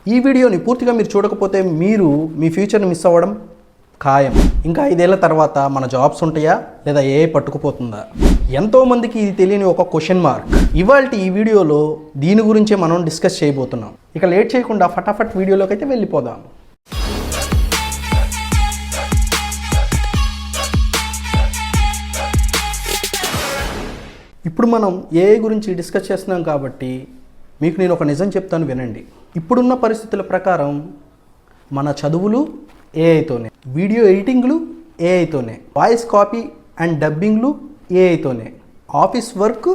ఈ వీడియోని పూర్తిగా మీరు చూడకపోతే మీరు మీ ఫ్యూచర్ని మిస్ అవ్వడం ఖాయం. ఇంకా 5 ఏళ్ల తర్వాత మన జాబ్స్ ఉంటాయా లేదా ఏఐ పట్టుకుపోతుందా? ఎంతోమందికి ఇది తెలియని ఒక క్వశ్చన్ మార్క్. ఇవాళ ఈ వీడియోలో దీని గురించే మనం డిస్కస్ చేయబోతున్నాం. ఇక లేట్ చేయకుండా ఫటాఫట్ వీడియోలోకి అయితే వెళ్ళిపోదాం. ఇప్పుడు మనం ఏఐ గురించి డిస్కస్ చేస్తున్నాం కాబట్టి మీకు నేను ఒక నిజం చెప్తాను, వినండి. ఇప్పుడున్న పరిస్థితుల ప్రకారం మన చదువులు ఏఐతోనే, వీడియో ఎడిటింగ్లు ఏఐతోనే, వాయిస్ కాపీ అండ్ డబ్బింగ్లు ఏఐతోనే, ఆఫీస్ వర్క్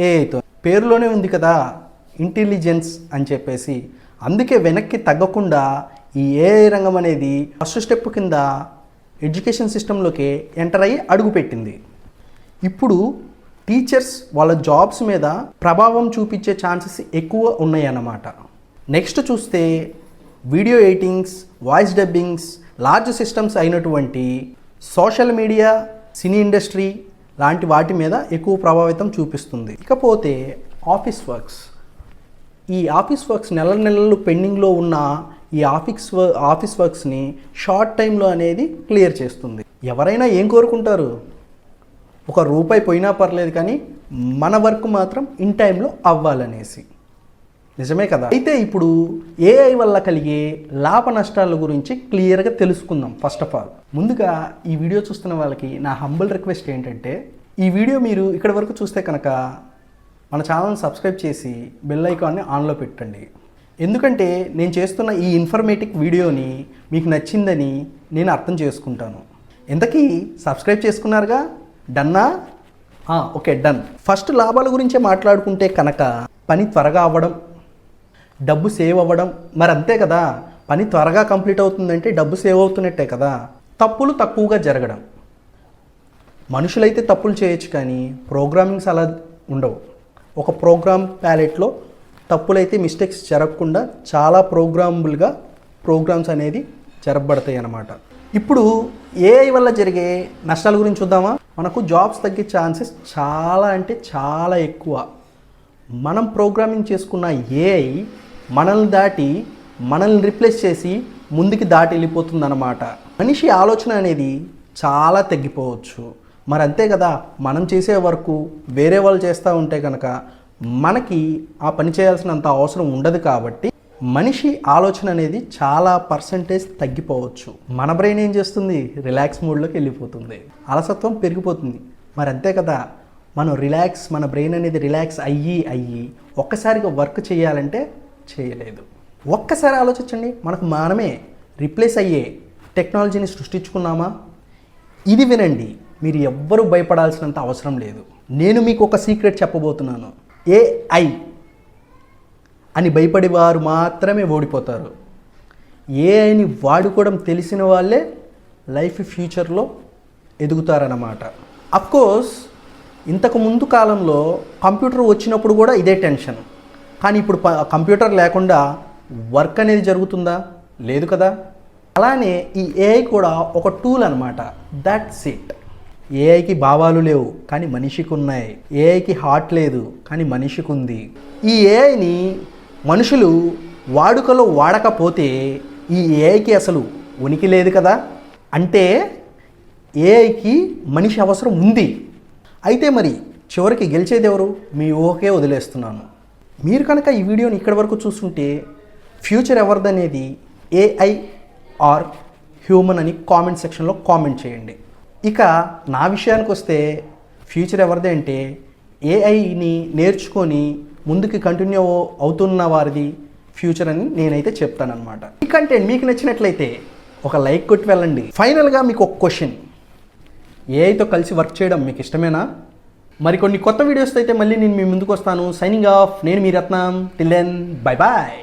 ఏఐతో. పేరులోనే ఉంది కదా ఇంటెలిజెన్స్ అని చెప్పేసి. అందుకే వెనక్కి తగ్గకుండా ఈ ఏఐ రంగం అనేది ఫస్ట్ స్టెప్ కింద ఎడ్యుకేషన్ సిస్టంలోకి ఎంటర్ అయ్యి అడుగుపెట్టింది. ఇప్పుడు టీచర్స్ వాళ్ళ జాబ్స్ మీద ప్రభావం చూపించే ఛాన్సెస్ ఎక్కువ ఉన్నాయి అన్నమాట. నెక్స్ట్ చూస్తే video editings, voice dubbings, large systems అయినటువంటి సోషల్ మీడియా, సినీ ఇండస్ట్రీ లాంటి వాటి మీద ఎక్కువ ప్రభావితం చూపిస్తుంది. ఇకపోతే ఆఫీస్ వర్క్స్ నెలలు పెండింగ్లో ఉన్న ఈ ఆఫీస్ వర్క్స్ని షార్ట్ టైంలో అనేది క్లియర్ చేస్తుంది. ఎవరైనా ఏం కోరుకుంటారు? ఒక రూపాయి పోయినా పర్లేదు కానీ మన వర్క్ మాత్రం ఇన్ టైంలో అవ్వాలనేసి. నిజమే కదా? అయితే ఇప్పుడు ఏఐ వల్ల కలిగే లాభ నష్టాల గురించి క్లియర్గా తెలుసుకుందాం. ఫస్ట్ ఆఫ్ ఆల్ ముందుగా ఈ వీడియో చూస్తున్న వాళ్ళకి నా హంబుల్ రిక్వెస్ట్ ఏంటంటే, ఈ వీడియో మీరు ఇక్కడి వరకు చూస్తే కనుక మన ఛానల్ని సబ్స్క్రైబ్ చేసి బెల్ ఐకాన్ని ఆన్లో పెట్టండి. ఎందుకంటే నేను చేస్తున్న ఈ ఇన్ఫర్మేటివ్ వీడియోని మీకు నచ్చిందని నేను అర్థం చేసుకుంటాను. ఇంతకీ సబ్స్క్రైబ్ చేసుకున్నారుగా? డన్నా? Okay, done. ఫస్ట్ లాభాల గురించే మాట్లాడుకుంటే కనుక పని త్వరగా అవ్వడం, డబ్బు సేవ్ అవ్వడం. మరి అంతే కదా, పని త్వరగా కంప్లీట్ అవుతుందంటే డబ్బు సేవ్ అవుతున్నట్టే కదా. తప్పులు తక్కువగా జరగడం. మనుషులైతే తప్పులు చేయొచ్చు కానీ ప్రోగ్రామింగ్స్ అలా ఉండవు. ఒక ప్రోగ్రామ్ ప్యాలెట్లో తప్పులైతే మిస్టేక్స్ జరగకుండా చాలా ప్రోగ్రామ్స్ అనేది జరగబడతాయి అన్నమాట. ఇప్పుడు ఏఐ వల్ల జరిగే నష్టాల గురించి చూద్దామా? మనకు జాబ్స్ తగ్గే ఛాన్సెస్ చాలా అంటే చాలా ఎక్కువ. మనం ప్రోగ్రామింగ్ చేసుకున్న ఏఐ మనల్ని రిప్లేస్ చేసి ముందుకి దాటి వెళ్ళిపోతుందన్నమాట. మనిషి ఆలోచన అనేది చాలా తగ్గిపోవచ్చు. మరి అంతే కదా, మనం చేసే వర్క్ వేరే వాళ్ళు చేస్తూ ఉంటే కనుక మనకి ఆ పని చేయాల్సినంత అవసరం ఉండదు. కాబట్టి మనిషి ఆలోచన అనేది చాలా పర్సంటేజ్ తగ్గిపోవచ్చు. మన బ్రెయిన్ ఏం చేస్తుంది? రిలాక్స్ మోడ్లోకి వెళ్ళిపోతుంది, అలసత్వం పెరిగిపోతుంది. మరి అంతే కదా, మన బ్రెయిన్ అనేది రిలాక్స్ అయ్యి ఒక్కసారిగా వర్క్ చేయాలంటే చేయలేదు. ఒక్కసారి ఆలోచించండి, మనమే రిప్లేస్ అయ్యే టెక్నాలజీని సృష్టించుకున్నామా? ఇది వినండి, మీరు ఎవ్వరూ భయపడాల్సినంత అవసరం లేదు. నేను మీకు ఒక సీక్రెట్ చెప్పబోతున్నాను. ఏఐ అని భయపడేవారు మాత్రమే ఓడిపోతారు. ఏఐని వాడుకోవడం తెలిసిన వాళ్ళే ఫ్యూచర్లో ఎదుగుతారన్నమాట. అఫ్కోర్స్ ఇంతకు ముందు కాలంలో కంప్యూటర్ వచ్చినప్పుడు కూడా ఇదే టెన్షన్. కానీ ఇప్పుడు కంప్యూటర్ లేకుండా వర్క్ అనేది జరుగుతుందా? లేదు కదా. అలానే ఈ ఏఐ కూడా ఒక టూల్ అన్నమాట. That's it. ఏఐకి భావాలు లేవు కానీ మనిషికి ఉన్నాయి. ఏఐకి హార్ట్ లేదు కానీ మనిషికి ఉంది. ఈ ఏఐని మనుషులు వాడుకలో వాడకపోతే ఈ ఏఐకి అసలు ఉనికి లేదు కదా. అంటే ఏఐకి మనిషి అవసరం ఉంది. అయితే మరి చివరికి గెలిచేది ఎవరు? మీ ఊహకే వదిలేస్తున్నాను. మీరు కనుక ఈ వీడియోని ఇక్కడి వరకు చూస్తుంటే ఫ్యూచర్ ఎవరిదనేది ఏఐ ఆర్ హ్యూమన్ అని కామెంట్ సెక్షన్లో కామెంట్ చేయండి. ఇక నా విషయానికి వస్తే ఫ్యూచర్ ఎవరిదే అంటే ఏఐని నేర్చుకొని ముందుకు కంటిన్యూ అవుతున్న వారిది ఫ్యూచర్ అని నేనైతే చెప్తానన్నమాట. ఈ కంటెంట్ మీకు నచ్చినట్లయితే ఒక లైక్ కొట్టి వెళ్ళండి. ఫైనల్గా మీకు ఒక క్వశ్చన్, ఏఐతో కలిసి వర్క్ చేయడం మీకు ఇష్టమేనా? మరికొన్ని కొత్త వీడియోస్తో అయితే మళ్ళీ నేను మీ ముందుకు వస్తాను. సైనింగ్ ఆఫ్, నేను మీ Ratnam. Till then, bye bye.